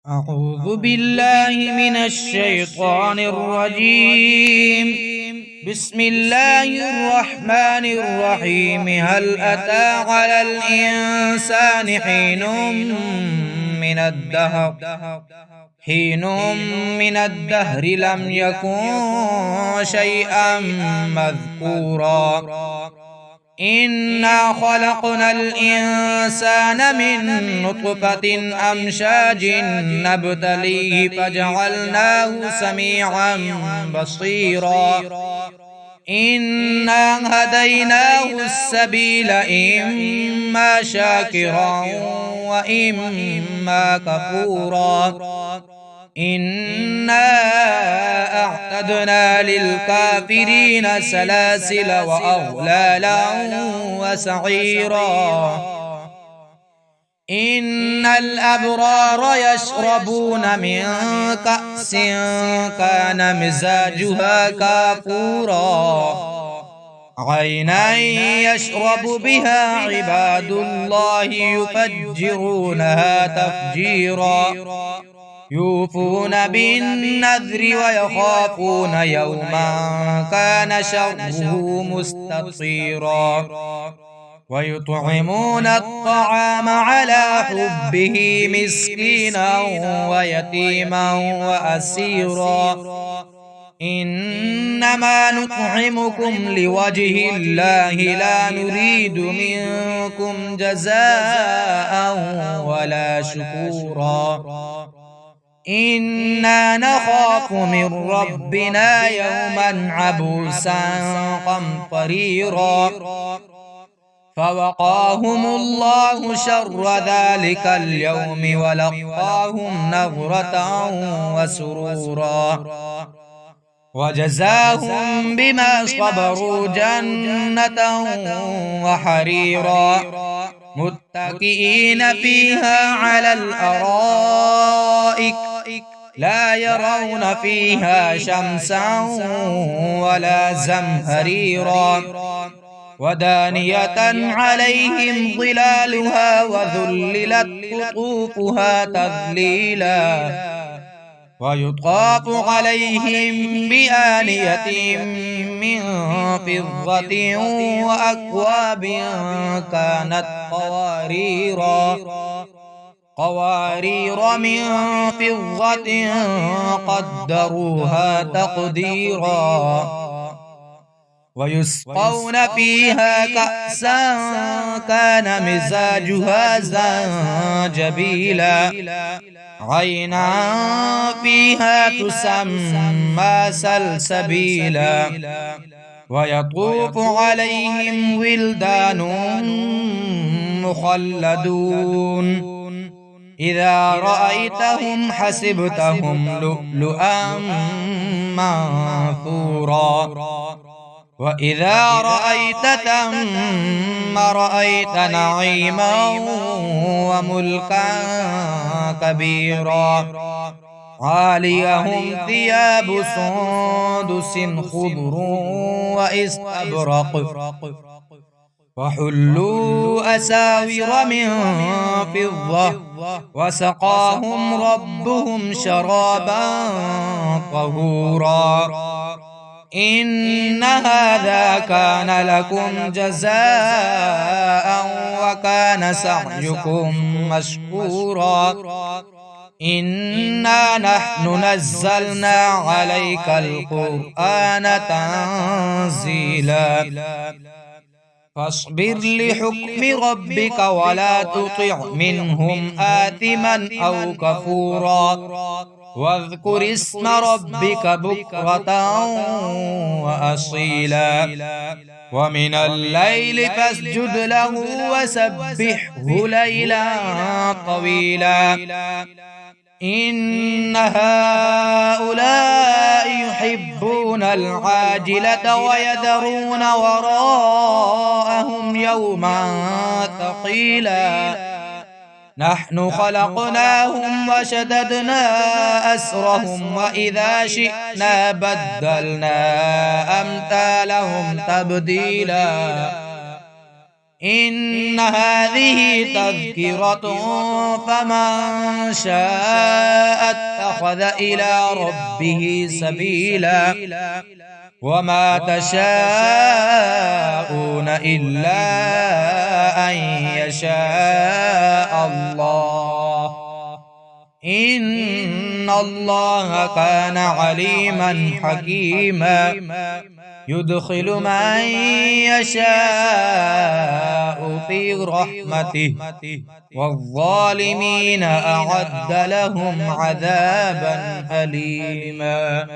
أعوذ بالله من الشيطان الرجيم. بسم الله الرحمن الرحيم. هل أتى على الإنسان حين من الدهر لم يكن شيئا مذكورا. إنا خلقنا الإنسان من نطفة أمشاج نبتليه فجعلناه سميعا بصيرا. إنا هديناه السبيل إما شاكرا وإما كفورا. إنا أعتدنا للكافرين سلاسل وأغلالا وسعيرا. إن الأبرار يشربون من كأس كان مزاجها كافورا. عينا يشرب بها عباد الله يفجرونها تفجيرا. يوفون بالنذر ويخافون يوما كان شره مستطيرا. ويطعمون الطعام على حبه مسكينا ويتيما وأسيرا. إنما نطعمكم لوجه الله لا نريد منكم جزاء ولا شكورا. إنا نخاف من ربنا يوما عبوسا قمطريرا. فوقاهم الله شر ذلك اليوم ولقاهم نظرة وسرورا. وجزاهم بما صبروا جنة وحريرا. متكئين فيها على الأرائك لا يرون فيها شمسا ولا زمهريرا. ودانية عليهم ظلالها وذللت قطوفها تذليلا. ويطاف عليهم بآنية من فضة وأكواب كانت قوارير من فضة قدروها تقديرا. ويسقون فيها كأسا كان مزاجها زنجبيلا. عينا فيها تسمى سلسبيلا. ويطوف عليهم ولدان مخلدون. إذا رأيتهم حسبتهم لؤلؤا منثورا. وإذا رأيت ثم رأيت نعيما وملكا كبيرا. عاليهم ثياب سندس خضر وإستبرق. وحلوا أساور من فضة. وسقاهم ربهم شرابا طهورا. إن هذا كان لكم جزاء وكان سعيكم مشكورا. إنا نحن نزلنا عليك القرآن تنزيلا. فاصبر لحكم ربك ولا تطع منهم آثما أو كفورا. واذكر اسم ربك بكرة وأصيلا. ومن الليل فاسجد له وسبحه ليلا طويلا. إن هؤلاء يحبون العاجلة ويذرون وراءهم يوما ثقيلا. نحن خلقناهم وشددنا أسرهم وإذا شئنا بدلنا أمثالهم تبديلا. إن هذه تذكرة فمن شاء اتخذ إلى ربه سبيلا وما تشاءون إلا أن يشاء الله إن الله كان عليما حكيما يدخل من يشاء في رحمته والظالمين أعد لهم عذابا أليما.